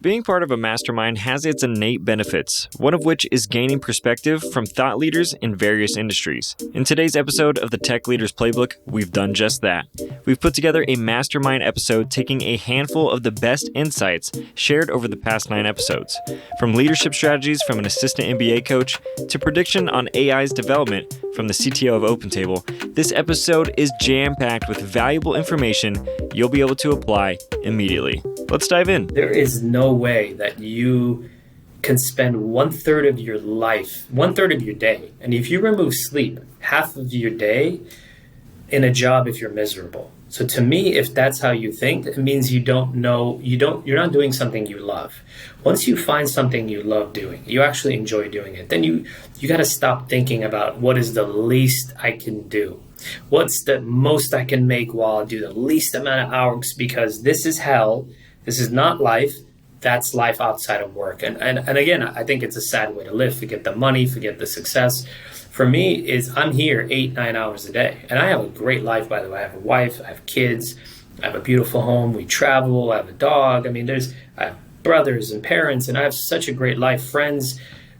Being part of a mastermind has its innate benefits, one of which is gaining perspective from thought leaders in various industries. In today's episode of the Tech Leaders Playbook, we've done just that. We've put together a mastermind episode taking a handful of the best insights shared over the past 9 episodes. From leadership strategies from an assistant MBA coach to prediction on AI's development from the CTO of OpenTable, this episode is jam-packed with valuable information you'll be able to apply immediately. Let's dive in. There is no way that you can spend 1/3 of your life, 1/3 of your day, and if you remove sleep, half of your day in a job if you're miserable. So to me, if that's how you think, it means you're not doing something you love. Once you find something you love doing, you actually enjoy doing it, then you got to stop thinking about what is the least I can do. What's the most I can make while I do the least amount of hours, because this is hell. This is not life. That's life outside of work. And again, I think it's a sad way to live. Forget the money, forget the success. For me, I'm here 8-9 hours a day. And I have a great life, by the way. I have a wife, I have kids, I have a beautiful home, we travel, I have a dog. I have brothers and parents, and I have such a great life, friends.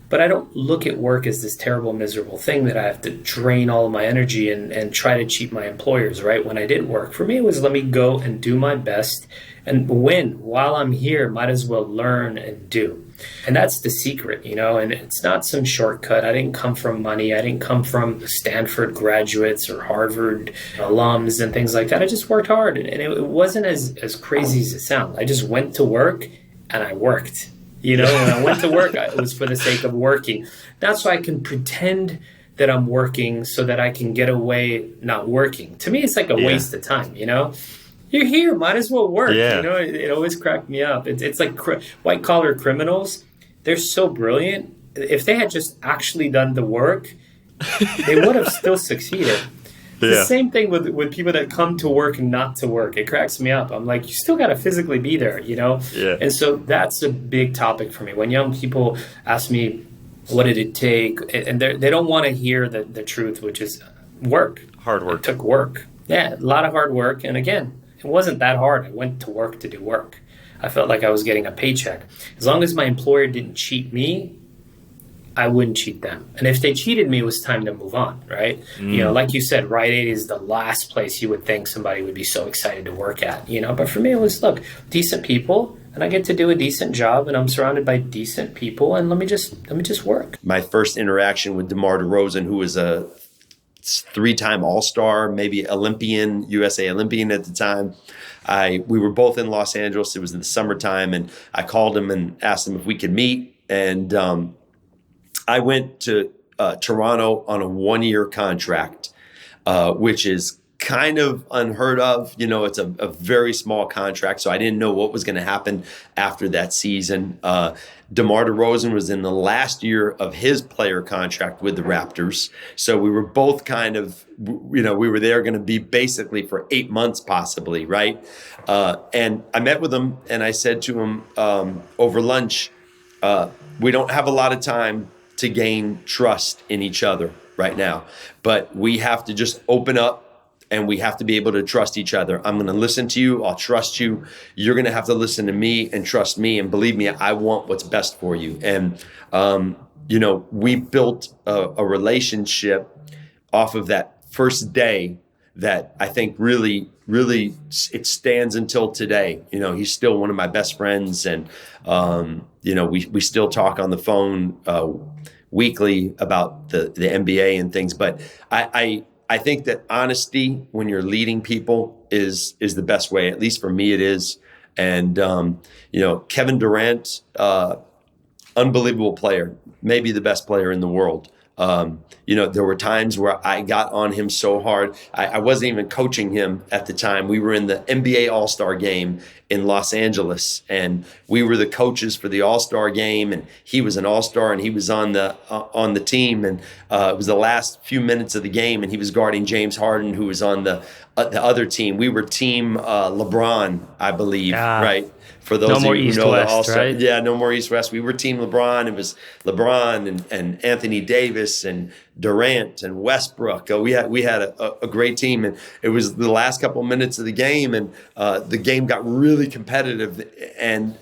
But I don't look at work as this terrible, miserable thing that I have to drain all of my energy and try to cheat my employers, right? When I did work, for me, it was let me go and do my best and win. While I'm here, might as well learn and do. And that's the secret, and it's not some shortcut. I didn't come from money. I didn't come from Stanford graduates or Harvard alums and things like that. I just worked hard, and it wasn't as crazy as it sounds. I just went to work and I worked. When I went to work, it was for the sake of working. That's why I can pretend that I'm working so that I can get away not working. To me, it's like a waste of time, You're here, might as well work. Yeah. It always cracked me up. It's like white-collar criminals. They're so brilliant. If they had just actually done the work, they would have still succeeded. It's the same thing with people that come to work and not to work. It cracks me up. I'm like, you still got to physically be there, Yeah. And so that's a big topic for me. When young people ask me, what did it take? And they don't want to hear the truth, which is work. Hard work. It took work. Yeah, a lot of hard work. And again, it wasn't that hard. I went to work to do work. I felt like I was getting a paycheck. As long as my employer didn't cheat me, I wouldn't cheat them. And if they cheated me, it was time to move on, right? Like you said, Rite Aid is the last place you would think somebody would be so excited to work at, But for me, it was, look, decent people, and I get to do a decent job, and I'm surrounded by decent people, and let me just work. My first interaction with DeMar DeRozan, who was a 3-time All-Star, maybe Olympian, USA Olympian at the time. We were both in Los Angeles. It was in the summertime, and I called him and asked him if we could meet. And I went to Toronto on a 1-year contract, which is kind of unheard of. It's a very small contract, so I didn't know what was going to happen after that season. DeMar DeRozan was in the last year of his player contract with the Raptors. So we were both kind of, we were there going to be basically for 8 months possibly, right? And I met with him and I said to him over lunch, we don't have a lot of time to gain trust in each other right now, but we have to just open up and we have to be able to trust each other. I'm going to listen to you. I'll trust you. You're going to have to listen to me and trust me. And believe me, I want what's best for you. And, we built a relationship off of that first day that I think really, really it stands until today. He's still one of my best friends. And, we still talk on the phone weekly about the NBA and things. But I think that honesty when you're leading people is the best way. At least for me, it is. And, Kevin Durant, unbelievable player, maybe the best player in the world. There were times where I got on him so hard. I wasn't even coaching him at the time. We were in the NBA All-Star game in Los Angeles, and we were the coaches for the All-Star game, and he was an All-Star, and he was on the team, and it was the last few minutes of the game, and he was guarding James Harden, who was on the other team. We were team LeBron, I believe, right? For those no of you who East know West, the All-Star, right? Yeah, no more East West. We were Team LeBron. It was LeBron and Anthony Davis and Durant and Westbrook. We had a great team, and it was the last couple of minutes of the game, and the game got really competitive, and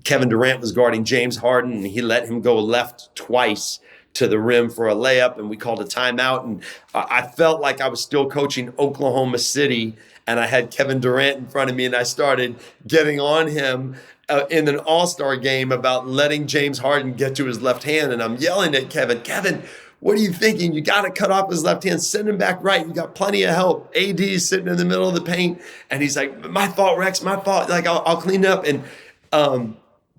Kevin Durant was guarding James Harden, and he let him go left twice to the rim for a layup, and we called a timeout. And I felt like I was still coaching Oklahoma City, and I had Kevin Durant in front of me, and I started getting on him in an all-star game about letting James Harden get to his left hand. And I'm yelling at Kevin, what are you thinking? You got to cut off his left hand, send him back right. You got plenty of help. AD is sitting in the middle of the paint, and he's like, my fault, Rex, my fault. Like, I'll clean it up. And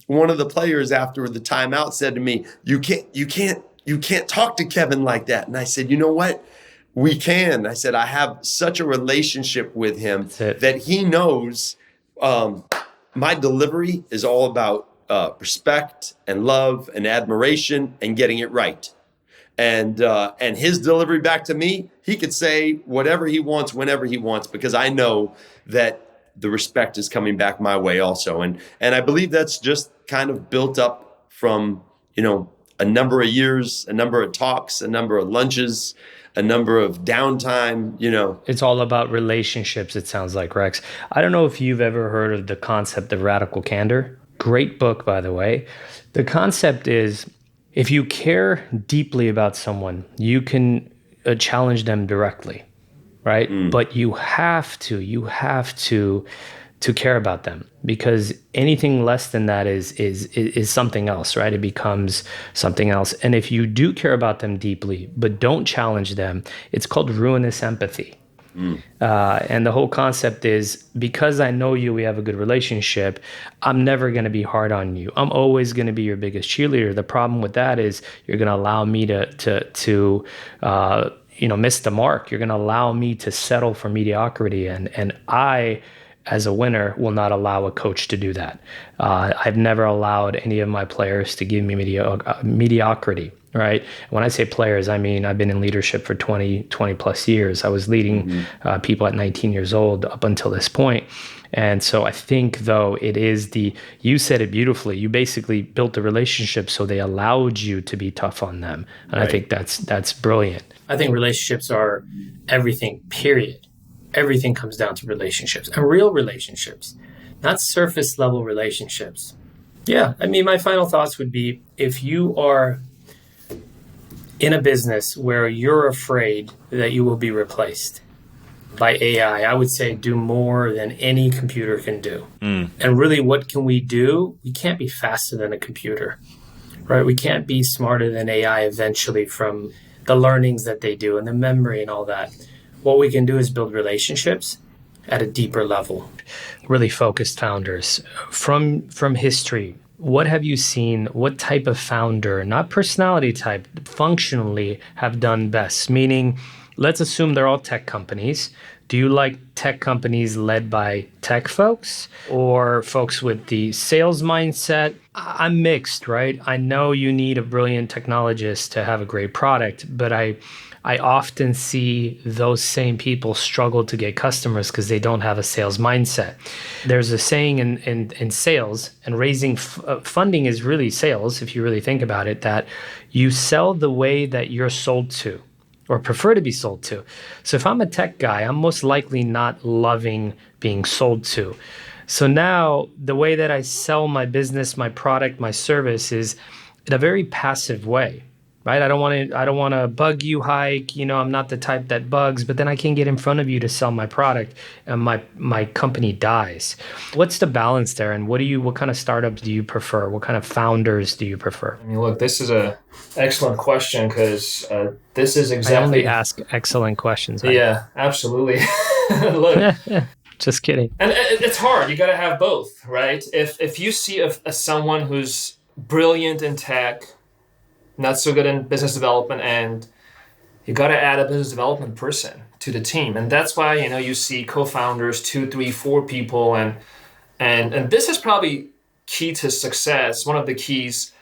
one of the players after the timeout said to me, you can't talk to Kevin like that. And I said, you know what? We can. I said, I have such a relationship with him that he knows my delivery is all about respect and love and admiration and getting it right. And his delivery back to me, he could say whatever he wants, whenever he wants, because I know that the respect is coming back my way also. And I believe that's just kind of built up from, a number of years, a number of talks, a number of lunches, a number of downtime, It's all about relationships, it sounds like, Rex. I don't know if you've ever heard of the concept of radical candor. Great book, by the way. The concept is if you care deeply about someone, you can challenge them directly, right? But you have to care about them, because anything less than that is something else, right? It becomes something else. And if you do care about them deeply, but don't challenge them, it's called ruinous empathy. And the whole concept is, because I know you, we have a good relationship, I'm never going to be hard on you. I'm always going to be your biggest cheerleader. The problem with that is you're going to allow me to miss the mark. You're going to allow me to settle for mediocrity. And I, as a winner, will not allow a coach to do that. I've never allowed any of my players to give me mediocrity, right? When I say players, I mean, I've been in leadership for 20 plus years. I was leading people at 19 years old up until this point. And so I think, though, it is you said it beautifully. You basically built a relationship so they allowed you to be tough on them. And right. I think that's brilliant. I think relationships are everything, period. Everything comes down to relationships, and real relationships, not surface level relationships. Yeah, I mean, my final thoughts would be, if you are in a business where you're afraid that you will be replaced by AI, I would say do more than any computer can do. And really, what can we do? We can't be faster than a computer, right? We can't be smarter than AI eventually from the learnings that they do and the memory and all that. What we can do is build relationships at a deeper level. Really focused founders. From history, what have you seen? What type of founder, not personality type, functionally have done best? Meaning, let's assume they're all tech companies. Do you like tech companies led by tech folks or folks with the sales mindset? I'm mixed, right? I know you need a brilliant technologist to have a great product, but I often see those same people struggle to get customers because they don't have a sales mindset. There's a saying in sales, and raising funding is really sales, if you really think about it, that you sell the way that you're sold to or prefer to be sold to. So if I'm a tech guy, I'm most likely not loving being sold to. So now the way that I sell my business, my product, my service is in a very passive way. Right? I don't want to bug you, Hike. I'm not the type that bugs, but then I can get in front of you to sell my product and my company dies. What's the balance there? And what kind of startups do you prefer? What kind of founders do you prefer? I mean, look, this is an excellent question, because this is exactly... I only ask excellent questions. Hike. Yeah, absolutely. Look. Just kidding. And it's hard. You got to have both, right? If you see someone who's brilliant in tech, not so good in business development, and you got to add a business development person to the team. And that's why, you see co-founders, 2, 3, 4 people. And this is probably key to success. One of the keys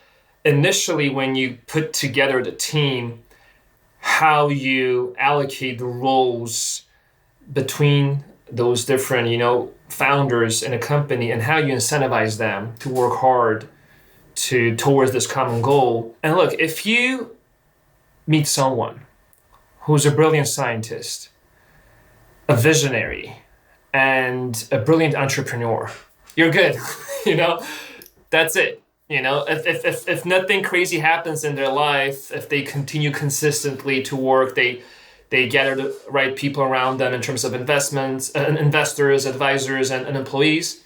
initially when you put together the team, how you allocate the roles between those different, founders in a company, and how you incentivize them to work hard towards this common goal. And look, if you meet someone who's a brilliant scientist, a visionary, and a brilliant entrepreneur, you're good. That's it. If nothing crazy happens in their life, if they continue consistently to work, they gather the right people around them in terms of investments, investors, advisors, and employees,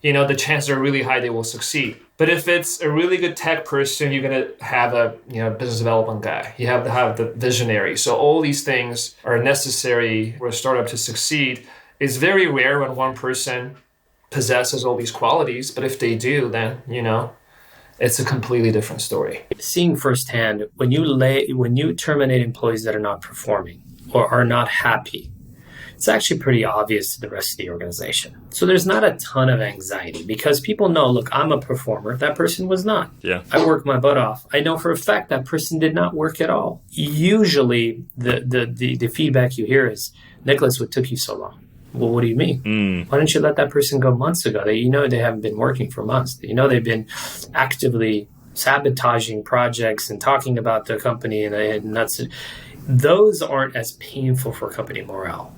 the chances are really high they will succeed. But if it's a really good tech person, you're going to have a business development guy. You have to have the visionary. So all these things are necessary for a startup to succeed. It's very rare when one person possesses all these qualities, but if they do, then, it's a completely different story. Seeing firsthand, when you terminate employees that are not performing or are not happy, it's actually pretty obvious to the rest of the organization. So there's not a ton of anxiety because people know, look, I'm a performer. That person was not. Yeah. I worked my butt off. I know for a fact that person did not work at all. Usually the feedback you hear is, Nicholas, what took you so long? Well, what do you mean? Why didn't you let that person go months ago? They haven't been working for months. They've been actively sabotaging projects and talking about the company, and that's it. Those aren't as painful for company morale.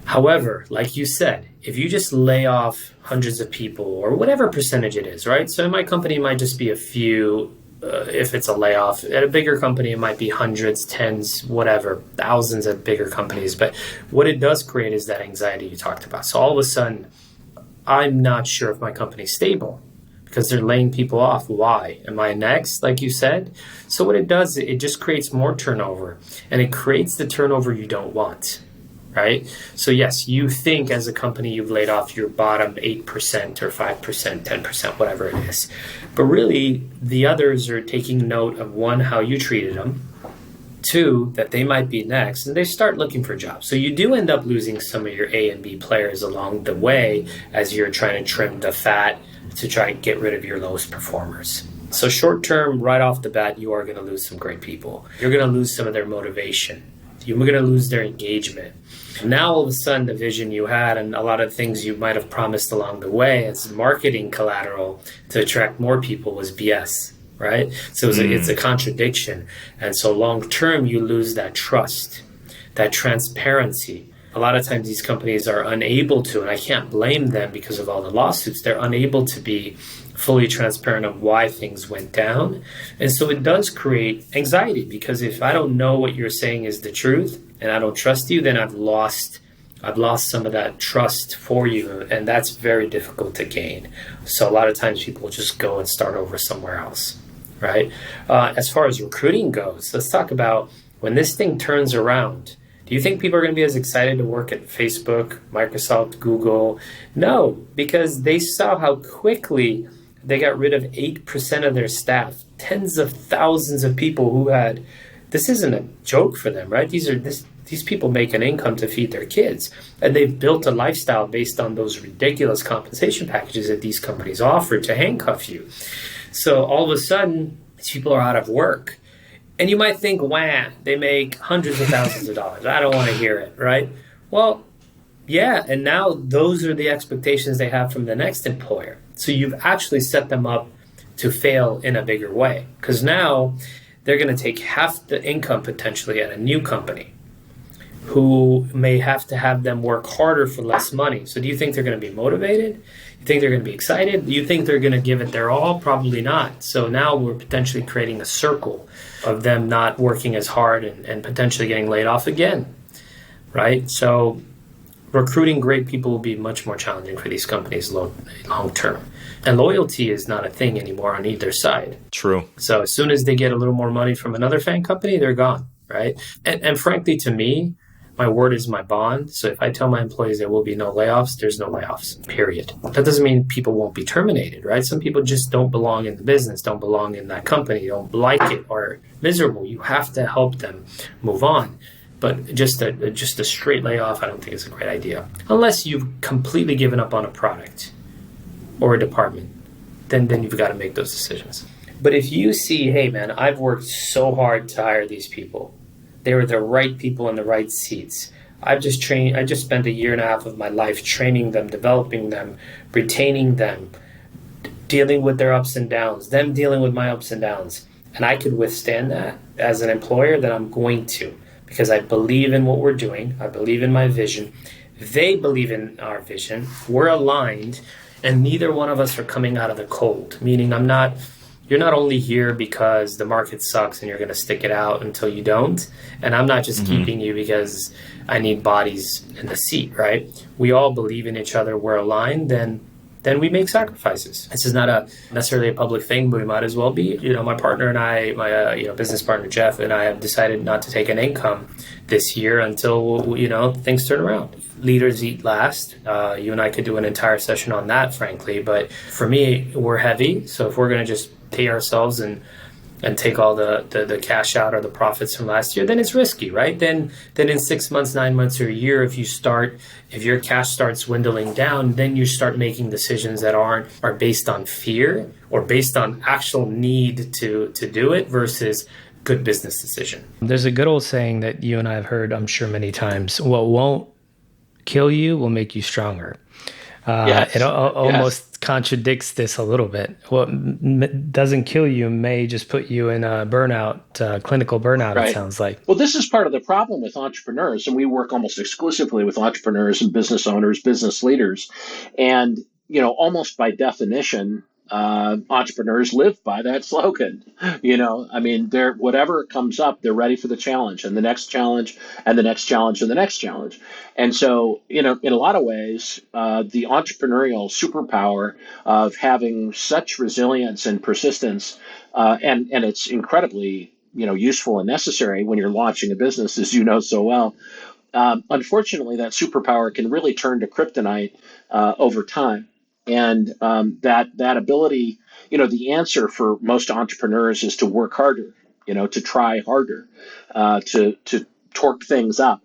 However, like you said, if you just lay off hundreds of people or whatever percentage it is, right? So in my company, it might just be a few. If it's a layoff. At a bigger company, it might be hundreds, tens, whatever, thousands at bigger companies. But what it does create is that anxiety you talked about. So all of a sudden, I'm not sure if my company's stable because they're laying people off. Why? Am I next, like you said? So what it does, it just creates more turnover, and it creates the turnover you don't want, right? So yes, you think as a company you've laid off your bottom 8% or 5%, 10%, whatever it is. But really, the others are taking note of, one, how you treated them, two, that they might be next, and they start looking for jobs. So you do end up losing some of your A and B players along the way as you're trying to trim the fat to try and get rid of your lowest performers. So short term, right off the bat, you are going to lose some great people. You're going to lose some of their motivation. You're going to lose their engagement. Now, all of a sudden, the vision you had and a lot of things you might have promised along the way as marketing collateral to attract more people was BS, right? So it's a contradiction. And so long term, you lose that trust, that transparency. A lot of times these companies are unable to, and I can't blame them because of all the lawsuits, they're unable to be fully transparent of why things went down. And so it does create anxiety because if I don't know what you're saying is the truth and I don't trust you, then I've lost some of that trust for you. And that's very difficult to gain. So a lot of times people just go and start over somewhere else, right? As far as recruiting goes, let's talk about when this thing turns around. Do you think people are going to be as excited to work at Facebook, Microsoft, Google? No, because they saw how quickly they got rid of 8% of their staff, tens of thousands of people who had, this isn't a joke for them, right? These people make an income to feed their kids, and they've built a lifestyle based on those ridiculous compensation packages that these companies offer to handcuff you. So all of a sudden, these people are out of work. And you might think, wow, they make hundreds of thousands of dollars. I don't want to hear it, right? Well, yeah, and now those are the expectations they have from the next employer. So you've actually set them up to fail in a bigger way because now they're going to take half the income potentially at a new company who may have to have them work harder for less money. So do you think they're going to be motivated? You think they're going to be excited? Do you think they're going to give it their all? Probably not. So now we're potentially creating a circle of them not working as hard and potentially getting laid off again, right? So recruiting great people will be much more challenging for these companies long term. And loyalty is not a thing anymore on either side. True. So as soon as they get a little more money from another fan company, they're gone, right? And frankly, to me, my word is my bond. So if I tell my employees there will be no layoffs, there's no layoffs, period. That doesn't mean people won't be terminated, right? Some people just don't belong in the business, don't belong in that company, don't like it, or miserable. You have to help them move on. But just a straight layoff, I don't think is a great idea. Unless you've completely given up on a product or a department, then you've got to make those decisions. But if you see, hey man, I've worked so hard to hire these people. They were the right people in the right seats. I just spent 1.5 years of my life training them, developing them, retaining them, dealing with their ups and downs, them dealing with my ups and downs. and I could withstand that as an employer, then I'm going to, because I believe in what we're doing. I believe in my vision. They believe in our vision. We're aligned, and neither one of us are coming out of the cold, meaning you're not only here because the market sucks and you're going to stick it out until you don't. And I'm not just keeping you because I need bodies in the seat, right? We all believe in each other. We're aligned. Then we make sacrifices. This is not necessarily a public thing, but we might as well be. My partner and I, my business partner Jeff and I have decided not to take an income this year until things turn around. Leaders eat last. You and I could do an entire session on that, frankly. But for me, we're heavy. So if we're going to just pay ourselves and take all the cash out or the profits from last year, then it's risky, right? Then in 6 months, 9 months, or a year, if your cash starts dwindling down, then you start making decisions that are based on fear or based on actual need to do it versus good business decision. There's a good old saying that you and I have heard, I'm sure, many times. What won't kill you will make you stronger. It almost contradicts this a little bit. What doesn't kill you may just put you in a burnout, clinical burnout, right. It sounds like. Well, this is part of the problem with entrepreneurs, and we work almost exclusively with entrepreneurs and business owners, business leaders. And, almost by definition, entrepreneurs live by that slogan. They're whatever comes up, they're ready for the challenge and the next challenge and the next challenge and the next challenge. And so, in a lot of ways, the entrepreneurial superpower of having such resilience and persistence, and it's incredibly, useful and necessary when you're launching a business, as you know so well. Unfortunately, that superpower can really turn to kryptonite over time. And that ability, the answer for most entrepreneurs is to work harder, to try harder, to torque things up.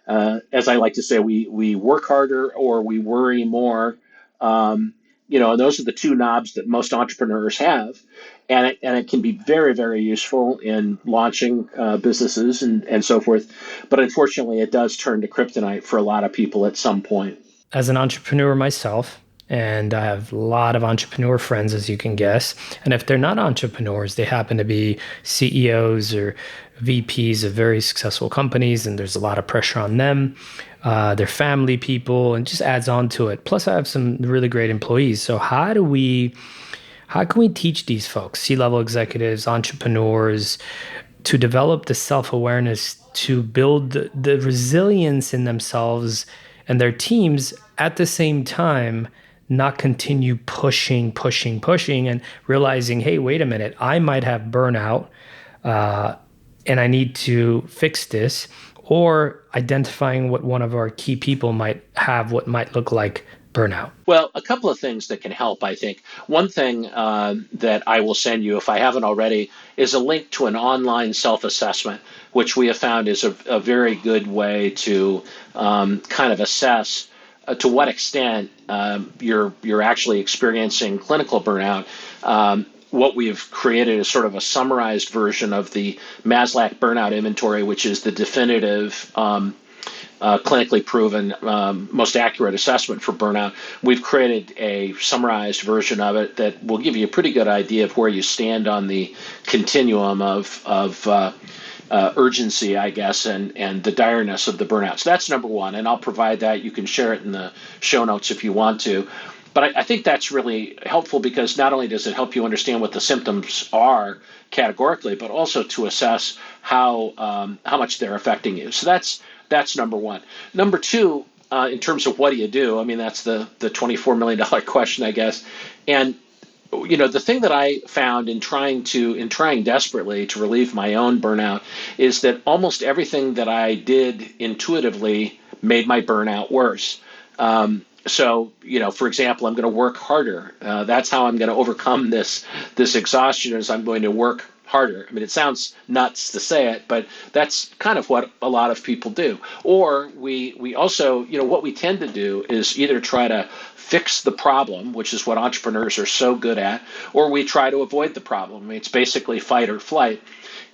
As I like to say, we work harder or we worry more. And those are the two knobs that most entrepreneurs have. And it can be very, very useful in launching businesses and so forth. But unfortunately, it does turn to kryptonite for a lot of people at some point. As an entrepreneur myself, and I have a lot of entrepreneur friends, as you can guess. And if they're not entrepreneurs, they happen to be CEOs or VPs of very successful companies, and there's a lot of pressure on them. They're family people, and just adds on to it. Plus, I have some really great employees. So how can we teach these folks, C-level executives, entrepreneurs, to develop the self-awareness, to build the resilience in themselves and their teams at the same time, not continue pushing, and realizing, hey, wait a minute, I might have burnout and I need to fix this, or identifying what one of our key people might have, what might look like burnout? Well, a couple of things that can help, I think. One thing that I will send you, if I haven't already, is a link to an online self-assessment, which we have found is a very good way to kind of assess to what extent you're actually experiencing clinical burnout. What we've created is sort of a summarized version of the Maslach burnout inventory, which is the definitive clinically proven, most accurate assessment for burnout. We've created a summarized version of it that will give you a pretty good idea of where you stand on the continuum of urgency, I guess, and the direness of the burnout. So that's number one, and I'll provide that. You can share it in the show notes if you want to. But I think that's really helpful because not only does it help you understand what the symptoms are categorically, but also to assess how much they're affecting you. So that's number one. Number two, in terms of what do you do? I mean, that's the $24 million question, I guess. And the thing that I found in trying desperately to relieve my own burnout is that almost everything that I did intuitively made my burnout worse. So, for example, I'm going to work harder. That's how I'm going to overcome this exhaustion, is I'm going to work harder. I mean, it sounds nuts to say it, but that's kind of what a lot of people do. Or we also, what we tend to do is either try to fix the problem, which is what entrepreneurs are so good at, or we try to avoid the problem. I mean, it's basically fight or flight.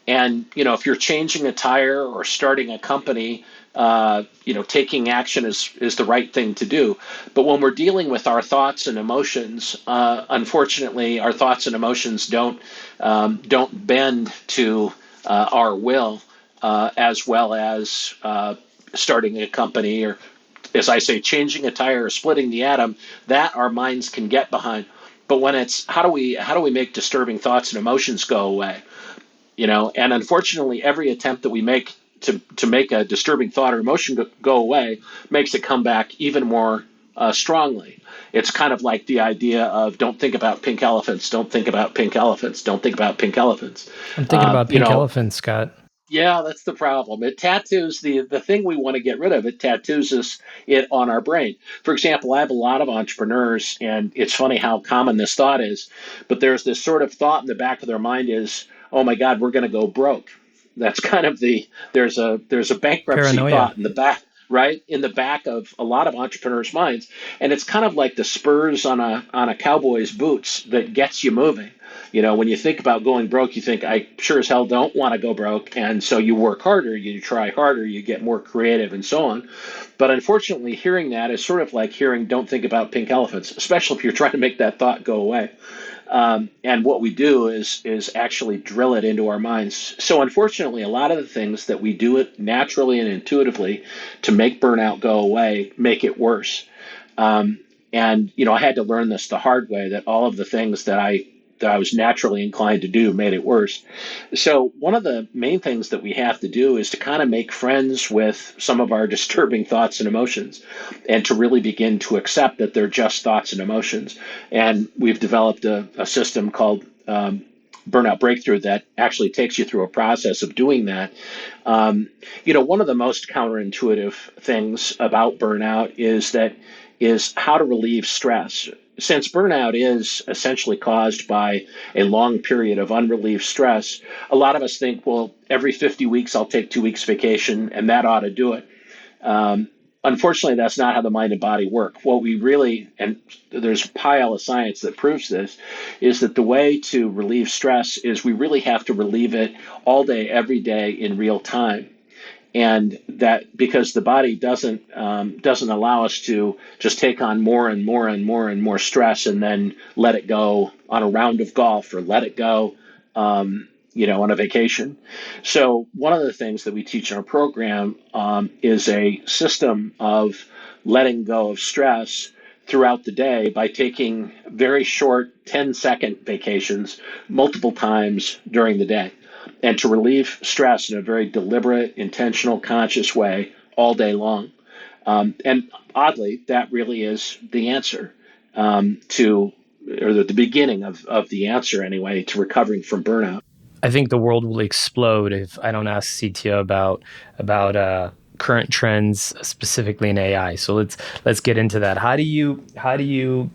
And, if you're changing a tire or starting a company, taking action is the right thing to do. But when we're dealing with our thoughts and emotions, unfortunately, our thoughts and emotions don't bend to our will as well as starting a company, or, as I say, changing a tire or splitting the atom. That our minds can get behind. But when it's how do we make disturbing thoughts and emotions go away? And unfortunately, every attempt that we make to make a disturbing thought or emotion go away makes it come back even more strongly. It's kind of like the idea of don't think about pink elephants, don't think about pink elephants, don't think about pink elephants. I'm thinking about pink elephants, Scott. Yeah, that's the problem. It tattoos the thing we want to get rid of. It tattoos it on our brain. For example, I have a lot of entrepreneurs, and it's funny how common this thought is, but there's this sort of thought in the back of their mind is, oh my God, we're going to go broke. That's kind of there's a bankruptcy Paranoia. thought in the back, right? In the back of a lot of entrepreneurs' minds. And it's kind of like the spurs on a cowboy's boots that gets you moving. When you think about going broke, you think, I sure as hell don't want to go broke. And so you work harder, you try harder, you get more creative and so on. But unfortunately, hearing that is sort of like hearing don't think about pink elephants, especially if you're trying to make that thought go away. And what we do is actually drill it into our minds. So unfortunately, a lot of the things that we do it naturally and intuitively to make burnout go away make it worse. And I had to learn this the hard way, that all of the things that I was naturally inclined to do made it worse. So one of the main things that we have to do is to kind of make friends with some of our disturbing thoughts and emotions, and to really begin to accept that they're just thoughts and emotions. And we've developed a system called Burnout Breakthrough that actually takes you through a process of doing that. One of the most counterintuitive things about burnout is how to relieve stress. Since burnout is essentially caused by a long period of unrelieved stress, a lot of us think, well, every 50 weeks I'll take 2 weeks vacation and that ought to do it. Unfortunately, that's not how the mind and body work. What we really, and there's a pile of science that proves this, is that the way to relieve stress is we really have to relieve it all day, every day in real time. And that because the body doesn't allow us to just take on more and more and more and more stress and then let it go on a round of golf, or let it go, on a vacation. So one of the things that we teach in our program is a system of letting go of stress throughout the day by taking very short 10-second vacations multiple times during the day, and to relieve stress in a very deliberate, intentional, conscious way all day long. And oddly, that really is the answer or the beginning of the answer anyway, to recovering from burnout. I think the world will explode if I don't ask CTO about current trends, specifically in AI. So let's get into that. How do you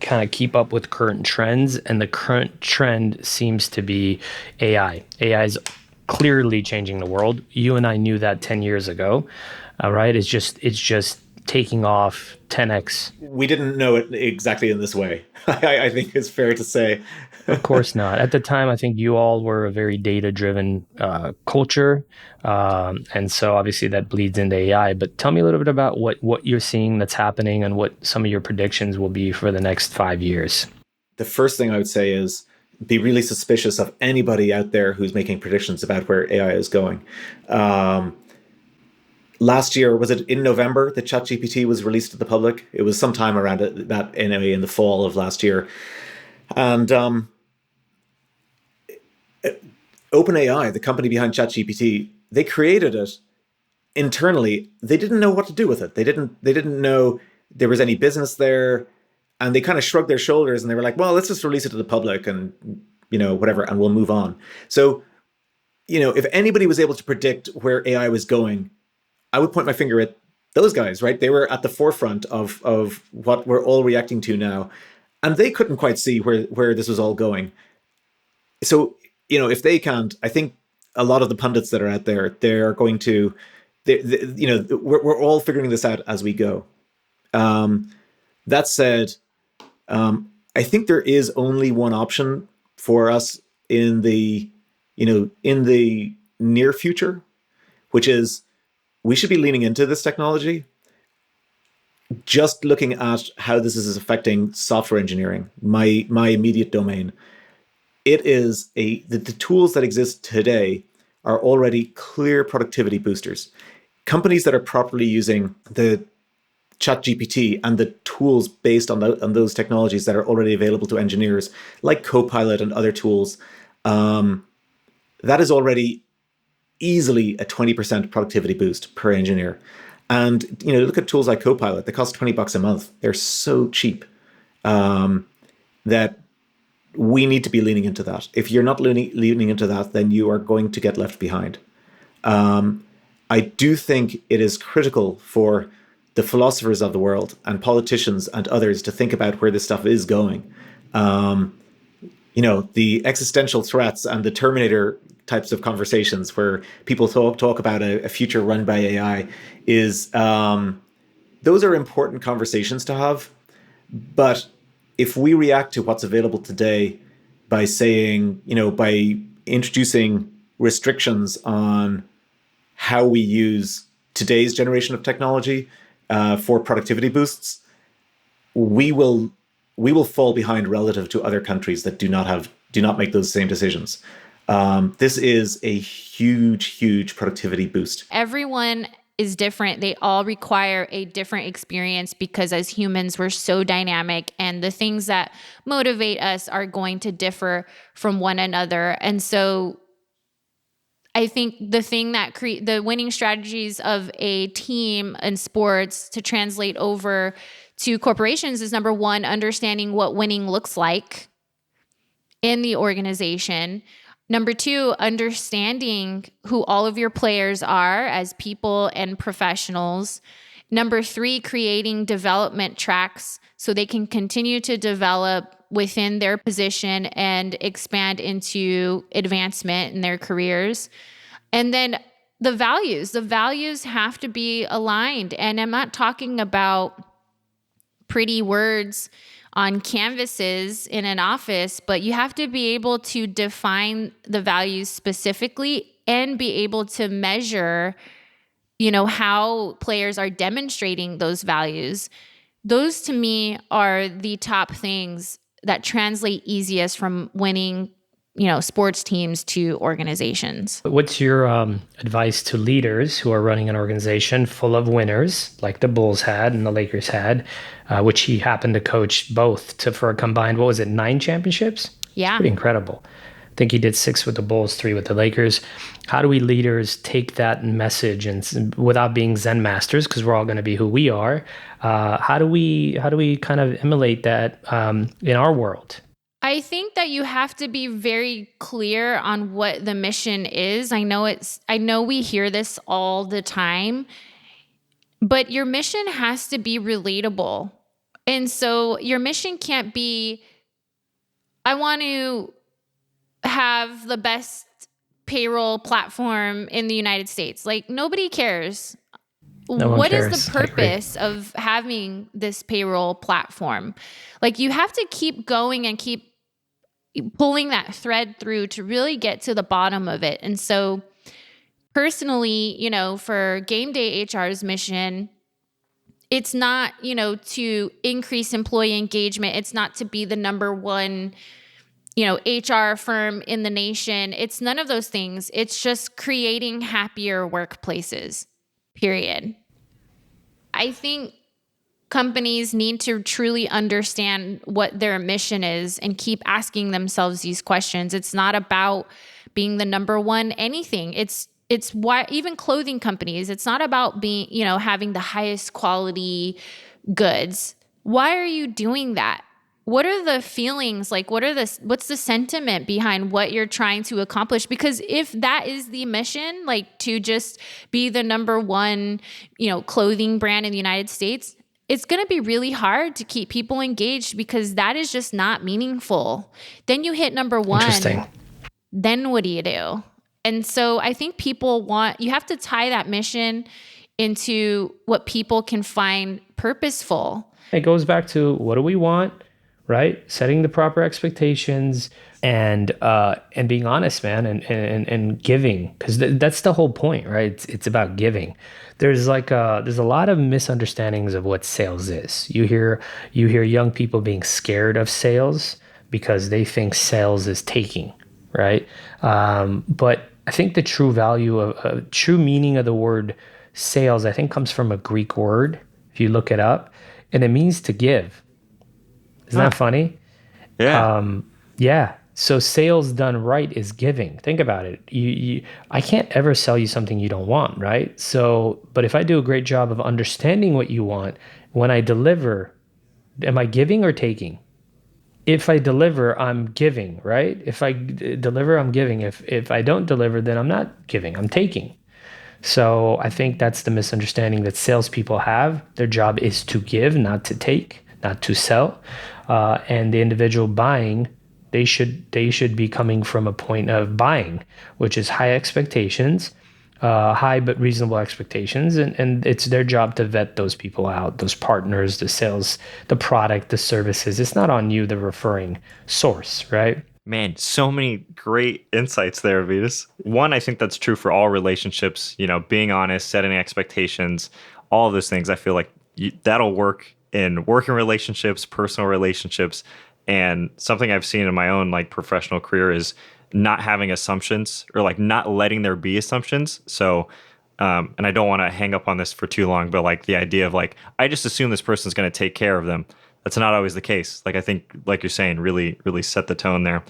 kind of keep up with current trends? And the current trend seems to be AI. AI is clearly changing the world. You and I knew that 10 years ago, right? It's just taking off 10x. We didn't know it exactly in this way. I think it's fair to say. Of course not. At the time, I think you all were a very data-driven culture. And so obviously that bleeds into AI. But tell me a little bit about what you're seeing that's happening and what some of your predictions will be for the next 5 years. The first thing I would say is be really suspicious of anybody out there who's making predictions about where AI is going. Last year, was it in November that ChatGPT was released to the public? It was sometime around that anyway, in the fall of last year. And OpenAI, the company behind ChatGPT, they created it internally. They didn't know what to do with it. They didn't know there was any business there. And they kind of shrugged their shoulders and they were like, well, let's just release it to the public and, whatever, and we'll move on. So, if anybody was able to predict where AI was going, I would point my finger at those guys, right? They were at the forefront of what we're all reacting to now. And they couldn't quite see where this was all going. So, if they can't, I think a lot of the pundits that are out there, they're going to, we're all figuring this out as we go. That said, I think there is only one option for us in the near future, which is we should be leaning into this technology. Just looking at how this is affecting software engineering, my immediate domain, it is the tools that exist today are already clear productivity boosters. Companies that are properly using the ChatGPT and the tools based on those technologies that are already available to engineers, like Copilot and other tools, that is already easily a 20% productivity boost per engineer. And look at tools like Copilot; they cost $20 a month. They're so cheap that we need to be leaning into that. If you're not leaning into that, then you are going to get left behind. I do think it is critical for the philosophers of the world and politicians and others to think about where this stuff is going. The existential threats and the Terminator types of conversations where people talk about a future run by AI is those are important conversations to have. But if we react to what's available today by saying, by introducing restrictions on how we use today's generation of technology for productivity boosts, we will fall behind relative to other countries that do not make those same decisions. This is a huge productivity boost. Everyone is different. They all require a different experience because as humans, we're so dynamic and the things that motivate us are going to differ from one another. And so I think the thing that the winning strategies of a team in sports to translate over to corporations is, number one, understanding what winning looks like in the organization. Number two, understanding who all of your players are as people and professionals. Number three, creating development tracks so they can continue to develop within their position and expand into advancement in their careers. And then the values have to be aligned. And I'm not talking about pretty words on canvases in an office, but you have to be able to define the values specifically and be able to measure, how players are demonstrating those values. Those to me are the top things that translate easiest from winning, sports teams to organizations. What's your advice to leaders who are running an organization full of winners, like the Bulls had and the Lakers had, which he happened to coach both for a combined, 9 championships? Yeah. Pretty incredible. I think he did 6 with the Bulls, 3 with the Lakers. How do we leaders take that message and without being Zen masters, because we're all going to be who we are, how do we kind of emulate that in our world? I think that you have to be very clear on what the mission is. I know we hear this all the time, but your mission has to be relatable. And so your mission can't be, I want to have the best payroll platform in the United States. Like, nobody cares. What is the purpose of having this payroll platform? Like, you have to keep going and keep pulling that thread through to really get to the bottom of it. And so personally, for Game Day HR's mission, it's not, to increase employee engagement. It's not to be the number one, HR firm in the nation. It's none of those things. It's just creating happier workplaces, period. I think companies need to truly understand what their mission is and keep asking themselves these questions. It's not about being the number one anything. It's why even clothing companies, it's not about being, having the highest quality goods. Why are you doing that? What are the feelings like? What's the sentiment behind what you're trying to accomplish? Because if that is the mission, like to just be the number one, clothing brand in the United States, it's going to be really hard to keep people engaged because that is just not meaningful. Then you hit number one. Interesting. Then what do you do? And so I think you have to tie that mission into what people can find purposeful. It goes back to, what do we want? right? Setting the proper expectations and being honest, man, and giving, because that's the whole point, right? It's about giving. There's a lot of misunderstandings of what sales is. You hear young people being scared of sales because they think sales is taking, right? But I think the true value of true meaning of the word sales, I think, comes from a Greek word, if you look it up, and it means to give. Isn't that funny? Yeah. Yeah. So sales done right is giving. Think about it. I can't ever sell you something you don't want, right? So, but if I do a great job of understanding what you want, when I deliver, am I giving or taking? If I deliver, I'm giving, right? If I deliver, I'm giving. If I don't deliver, then I'm not giving, I'm taking. So I think that's the misunderstanding that salespeople have. Their job is to give, not to take, not to sell. And the individual buying, they should be coming from a point of buying, which is high expectations, high but reasonable expectations, and it's their job to vet those people out, those partners, the sales, the product, the services. It's not on you, the referring source, right? Man, so many great insights there, Avetis. One, I think that's true for all relationships, being honest, setting expectations, all of those things. I feel like that'll work in working relationships, personal relationships. And something I've seen in my own professional career is not having assumptions, or not letting there be assumptions. So, and I don't want to hang up on this for too long, but the idea of I just assume this person's going to take care of them. That's not always the case. I think, you're saying, really, really set the tone there.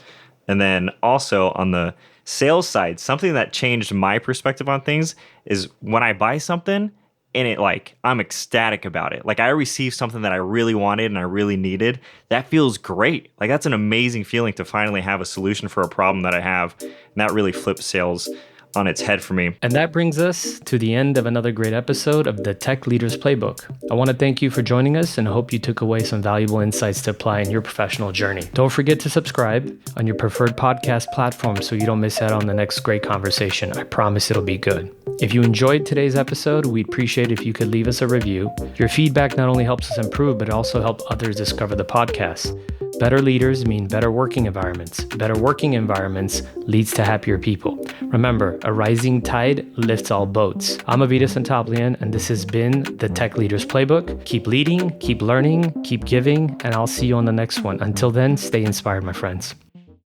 And then also on the sales side, something that changed my perspective on things is when I buy something and it I'm ecstatic about it. I received something that I really wanted and I really needed. That feels great. That's an amazing feeling to finally have a solution for a problem that I have. And that really flips sales on its head for me. And that brings us to the end of another great episode of the Tech Leaders Playbook. I want to thank you for joining us and hope you took away some valuable insights to apply in your professional journey. Don't forget to subscribe on your preferred podcast platform so you don't miss out on the next great conversation. I promise it'll be good. If you enjoyed today's episode, we'd appreciate if you could leave us a review. Your feedback not only helps us improve, but it also helps others discover the podcast. Better leaders mean better working environments. Better working environments leads to happier people. Remember, a rising tide lifts all boats. I'm Avetis Antaplyan, and this has been the Tech Leaders Playbook. Keep leading, keep learning, keep giving, and I'll see you on the next one. Until then, stay inspired, my friends.